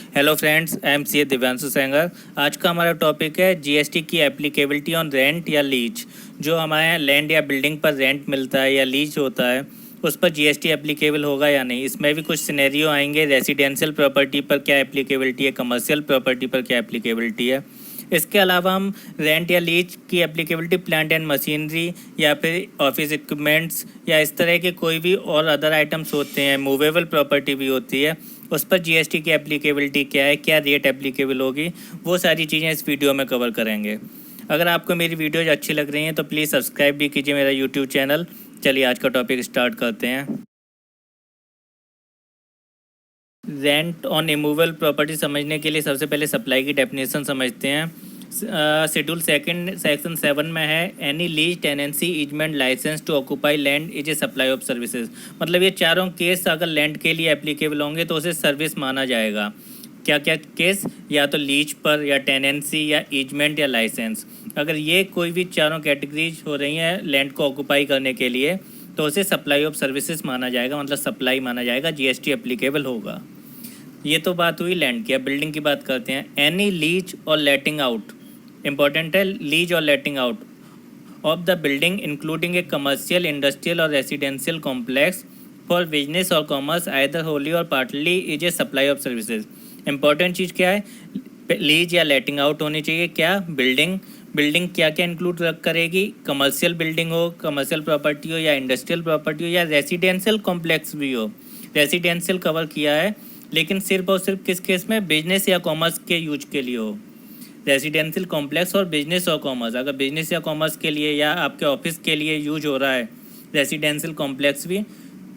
Hello friends, I am C Divyanshu Sengar. आज का हमारा टॉपिक है जीएसटी की एप्लीकेबिलिटी ऑन रेंट या लीज। जो हमारे यहाँ लैंड या बिल्डिंग पर रेंट मिलता है या लीज होता है, उस पर जीएसटी एप्लीकेबल होगा या नहीं। इसमें भी कुछ सिनेरियो आएंगे। रेजिडेंशियल प्रॉपर्टी पर क्या एप्लीकेबिलिटी है, कमर्शियल प्रॉपर्टी पर क्या एप्लीकेबिलिटी है। इसके अलावा हम रेंट या लीज की एप्लीकेबिलिटी प्लांट एंड मशीनरी या फिर ऑफिस इक्विपमेंट्स या इस तरह के कोई भी और अदर आइटम्स होते हैं, मूवेबल प्रॉपर्टी भी होती है, उस पर जीएसटी की एप्लीकेबिलिटी क्या है, क्या रेट एप्लीकेबल होगी, वो सारी चीज़ें इस वीडियो में कवर करेंगे। अगर आपको मेरी वीडियोज अच्छी लग रही हैं तो प्लीज़ सब्सक्राइब भी कीजिए मेरा यूट्यूब चैनल। चलिए आज का टॉपिक स्टार्ट करते हैं। रेंट ऑन इमूवेबल प्रॉपर्टी समझने के लिए सबसे पहले सप्लाई की डेफिनेशन समझते हैं। शेड्यूल सेकंड सेक्शन 7 में है, any lease tenancy easement licence to occupy land is a supply of services. मतलब ये चारों केस अगर लैंड के लिए एप्लीकेबल होंगे तो उसे सर्विस माना जाएगा। क्या क्या केस, या तो लीज पर या टेनेंसी या इजमेंट या लाइसेंस। अगर ये कोई भी चारों कैटेगरीज हो रही हैं लैंड को ऑक्यूपाई करने के लिए तो उसे सप्लाई ऑफ सर्विसेज माना जाएगा, मतलब सप्लाई माना जाएगा, जीएसटी एप्लीकेबल होगा। ये तो बात हुई लैंड की। अब बिल्डिंग की बात करते हैं। एनी लीज और लेटिंग आउट, इंपॉर्टेंट है, लीज और letting out of the building including a commercial, industrial और रेसिडेंशियल कॉम्प्लेक्स फॉर बिजनेस और कॉमर्स आइदर होली और partly is a supply of services. Important चीज़ क्या है, लीज या लेटिंग आउट होनी चाहिए। क्या, बिल्डिंग क्या क्या इंक्लूड करेगी, कमर्शियल बिल्डिंग हो, कमर्शियल प्रॉपर्टी हो या इंडस्ट्रियल प्रॉपर्टी हो या रेसिडेंशियल कॉम्प्लेक्स भी हो। रेसिडेंशियल कवर किया है लेकिन सिर्फ और सिर्फ किस केस में, बिजनेस या कॉमर्स के यूज के लिए हो। रेजिडेंशियल कॉम्प्लेक्स और बिजनेस और कॉमर्स, अगर बिजनेस या कॉमर्स के लिए या आपके ऑफिस के लिए यूज हो रहा है रेजिडेंशियल कॉम्प्लेक्स भी,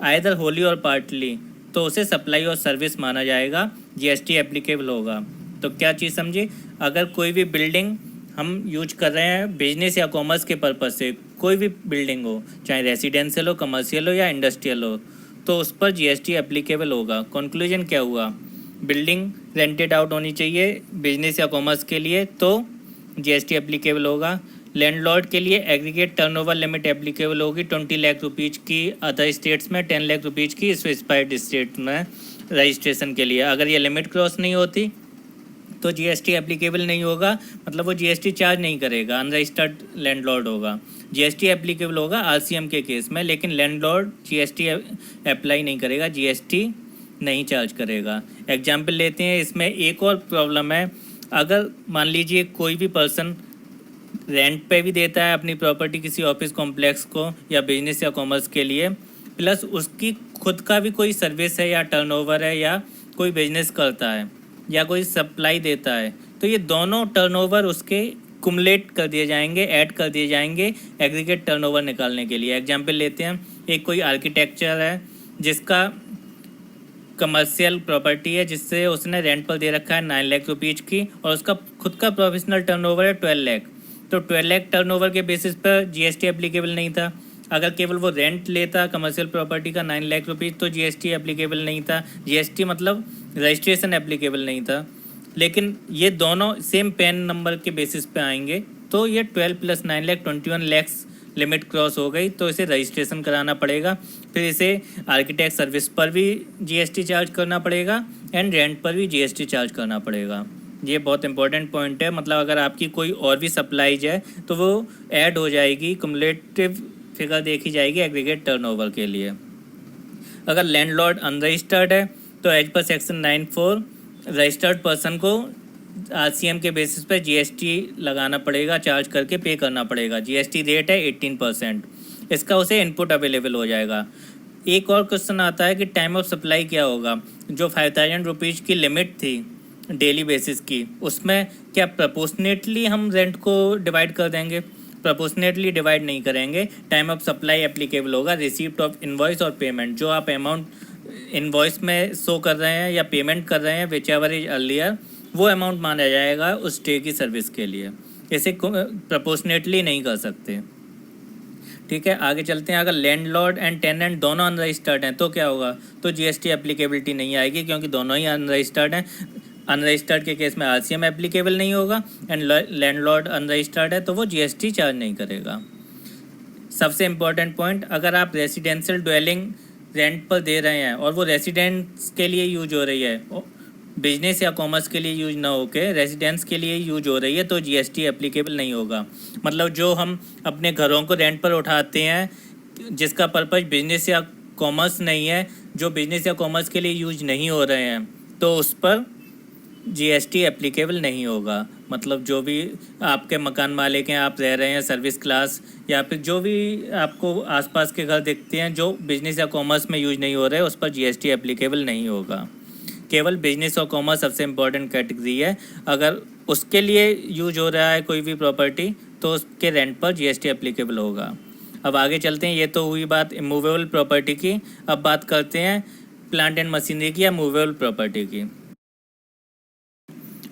आइदर होली और पार्टली, तो उसे सप्लाई और सर्विस माना जाएगा, जीएसटी एप्लीकेबल होगा। तो क्या चीज़ समझी, अगर कोई भी बिल्डिंग हम यूज कर रहे हैं बिजनेस या कॉमर्स के पर्पज़ से, कोई भी बिल्डिंग हो, चाहे रेजिडेंशियल हो, कमर्शियल हो या इंडस्ट्रियल हो, तो उस पर जीएसटी एप्लीकेबल होगा। कंक्लूजन क्या हुआ, बिल्डिंग रेंटेड आउट होनी चाहिए बिजनेस या कॉमर्स के लिए तो जीएसटी एप्लीकेबल होगा। लैंडलॉर्ड के लिए एग्रीगेट टर्नओवर लिमिट एप्लीकेबल होगी 20 लाख रुपीज़ की, अदर स्टेट्स में 10 लाख रुपीज़ की, स्पेसिफाइड स्टेट में रजिस्ट्रेशन के लिए। अगर ये लिमिट क्रॉस नहीं होती तो जीएसटी एप्लीकेबल नहीं होगा, मतलब वो जीएसटी चार्ज नहीं करेगा, अनरजिस्टर्ड लैंडलॉर्ड होगा। जीएसटी एप्लीकेबल होगा आरसीएम के केस में, लेकिन लैंडलॉर्ड जीएसटी अप्लाई नहीं करेगा, जीएसटी नहीं चार्ज करेगा। एग्जाम्पल लेते हैं, इसमें एक और प्रॉब्लम है। अगर मान लीजिए कोई भी पर्सन रेंट पे भी देता है अपनी प्रॉपर्टी किसी ऑफिस कॉम्प्लेक्स को या बिजनेस या कॉमर्स के लिए, प्लस उसकी खुद का भी कोई सर्विस है या टर्नओवर है या कोई बिजनेस करता है या कोई सप्लाई देता है, तो ये दोनों टर्नओवर उसके कुमुलेट कर दिए जाएंगे, ऐड कर दिए जाएंगे एग्रीगेट टर्नओवर निकालने के लिए। एग्जाम्पल लेते हैं, एक कोई आर्किटेक्चर है जिसका कमर्शियल प्रॉपर्टी है जिससे उसने रेंट पर दे रखा है 9 लाख रुपीज़ की, और उसका खुद का प्रोफेशनल टर्नओवर है 12 लाख। तो 12 लाख टर्नओवर के बेसिस पर जीएसटी एप्लीकेबल नहीं था। अगर केवल वो रेंट लेता कमर्शियल प्रॉपर्टी का 9 लाख रुपीज़ तो जीएसटी एप्लीकेबल नहीं था, जीएसटी मतलब रजिस्ट्रेशन एप्लीकेबल नहीं था। लेकिन ये दोनों सेम पैन नंबर के बेसिस पे आएंगे, तो ये 12 + 9 लाख 21 लैक्स लिमिट क्रॉस हो गई, तो इसे रजिस्ट्रेशन कराना पड़ेगा। फिर इसे आर्किटेक्ट सर्विस पर भी जीएसटी चार्ज करना पड़ेगा एंड रेंट पर भी जीएसटी चार्ज करना पड़ेगा। ये बहुत इंपॉर्टेंट पॉइंट है। मतलब अगर आपकी कोई और भी सप्लाईज है तो वो ऐड हो जाएगी, कुमुलेटिव फिगर देखी जाएगी एग्रीगेट टर्नओवर के लिए। अगर लैंडलॉर्ड अनरजिस्टर्ड है तो एज पर सेक्शन 9(4) रजिस्टर्ड पर्सन को आरसीएम के बेसिस पर जीएसटी लगाना पड़ेगा, चार्ज करके पे करना पड़ेगा। जीएसटी रेट है 18%, इसका उसे इनपुट अवेलेबल हो जाएगा। एक और क्वेश्चन आता है कि टाइम ऑफ सप्लाई क्या होगा। जो 5000 रुपीज़ की लिमिट थी डेली बेसिस की, उसमें क्या प्रपोर्शनेटली हम रेंट को डिवाइड कर देंगे? प्रपोर्शनेटली डिवाइड नहीं करेंगे। टाइम ऑफ सप्लाई एप्लीकेबल होगा रिसीप्ट ऑफ इनवॉइस और पेमेंट। जो आप अमाउंट इनवॉइस में शो कर रहे हैं या पेमेंट कर रहे हैं, विच एवर इज अर्लियर, वो अमाउंट माना जाएगा उस डे की सर्विस के लिए। इसे प्रपोर्शनेटली नहीं कर सकते। ठीक है, आगे चलते हैं। अगर लैंडलॉर्ड एंड टेनेंट दोनों अनरजिस्टर्ड हैं तो क्या होगा? तो जीएसटी एप्लीकेबिलिटी नहीं आएगी, क्योंकि दोनों ही अनरजिस्टर्ड हैं। अनरजिस्टर्ड के केस में आरसीएम एप्लीकेबल नहीं होगा एंड लैंडलॉर्ड अनरजिस्टर्ड है तो वो जीएसटी चार्ज नहीं करेगा। सबसे इम्पोर्टेंट पॉइंट, अगर आप रेसिडेंशियल ड्वेलिंग रेंट पर दे रहे हैं और वो रेसिडेंट्स के लिए यूज हो रही है बिजनेस या कॉमर्स के लिए यूज ना होकर रेजिडेंस के लिए यूज हो रही है तो जीएसटी एप्लीकेबल नहीं होगा। मतलब जो हम अपने घरों को रेंट पर उठाते हैं जिसका पर्पज़ बिजनेस या कॉमर्स नहीं है, जो बिजनेस या कॉमर्स के लिए यूज नहीं हो रहे हैं, तो उस पर जीएसटी एप्लीकेबल नहीं होगा। मतलब जो भी आपके मकान मालिक हैं, आप रह रहे हैं सर्विस क्लास, या फिर जो भी आपको आसपास के घर दिखते हैं जो बिजनेस या कॉमर्स में यूज नहीं हो रहे, उस पर जीएसटी एप्लीकेबल नहीं होगा। केवल बिजनेस और कॉमर्स सबसे इम्पोर्टेंट कैटेगरी है। अगर उसके लिए यूज हो रहा है कोई भी प्रॉपर्टी तो उसके रेंट पर जीएसटी एप्लीकेबल होगा। अब आगे चलते हैं। ये तो हुई बात मूवेबल प्रॉपर्टी की। अब बात करते हैं प्लांट एंड मशीनरी की या मूवेबल प्रॉपर्टी की।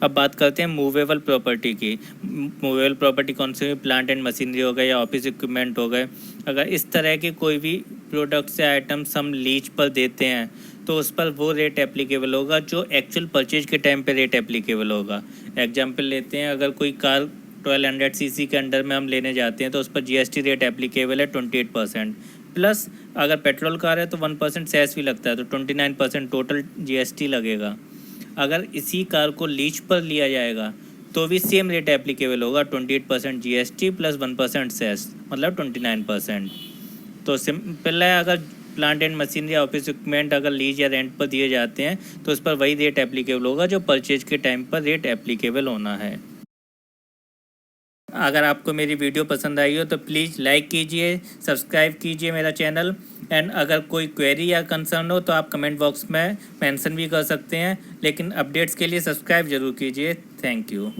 अब बात करते हैं मूवेबल प्रॉपर्टी की। मूवेबल प्रॉपर्टी कौन सी? प्लांट एंड मशीनरी हो गए या ऑफिस इक्विपमेंट हो गए। अगर इस तरह के कोई भी प्रोडक्ट्स या आइटम्स हम लीज पर देते हैं तो उस पर वो रेट एप्लीकेबल होगा जो एक्चुअल परचेज के टाइम पे रेट एप्लीकेबल होगा। एग्जांपल लेते हैं, अगर कोई कार 1200 सीसी के अंडर में हम लेने जाते हैं तो उस पर जीएसटी रेट एप्लीकेबल है 28%। प्लस अगर पेट्रोल कार है तो 1% सेस भी लगता है, तो 29% टोटल जीएसटी लगेगा। अगर इसी कार को लीज पर लिया जाएगा तो भी सेम रेट एप्लीकेबल होगा, 28% जीएसटी प्लस 1% सेस, मतलब 29%। तो सिंपल है, अगर प्लांट एंड मशीनरी या ऑफिस इक्विपमेंट अगर लीज या रेंट पर दिए जाते हैं तो उस पर वही रेट एप्लीकेबल होगा जो परचेज के टाइम पर रेट एप्लीकेबल होना है। अगर आपको मेरी वीडियो पसंद आई हो तो प्लीज़ लाइक कीजिए, सब्सक्राइब कीजिए मेरा चैनल। एंड अगर कोई क्वेरी या कंसर्न हो तो आप कमेंट बॉक्स में मेंशन भी कर सकते हैं, लेकिन अपडेट्स के लिए सब्सक्राइब ज़रूर कीजिए। Thank you.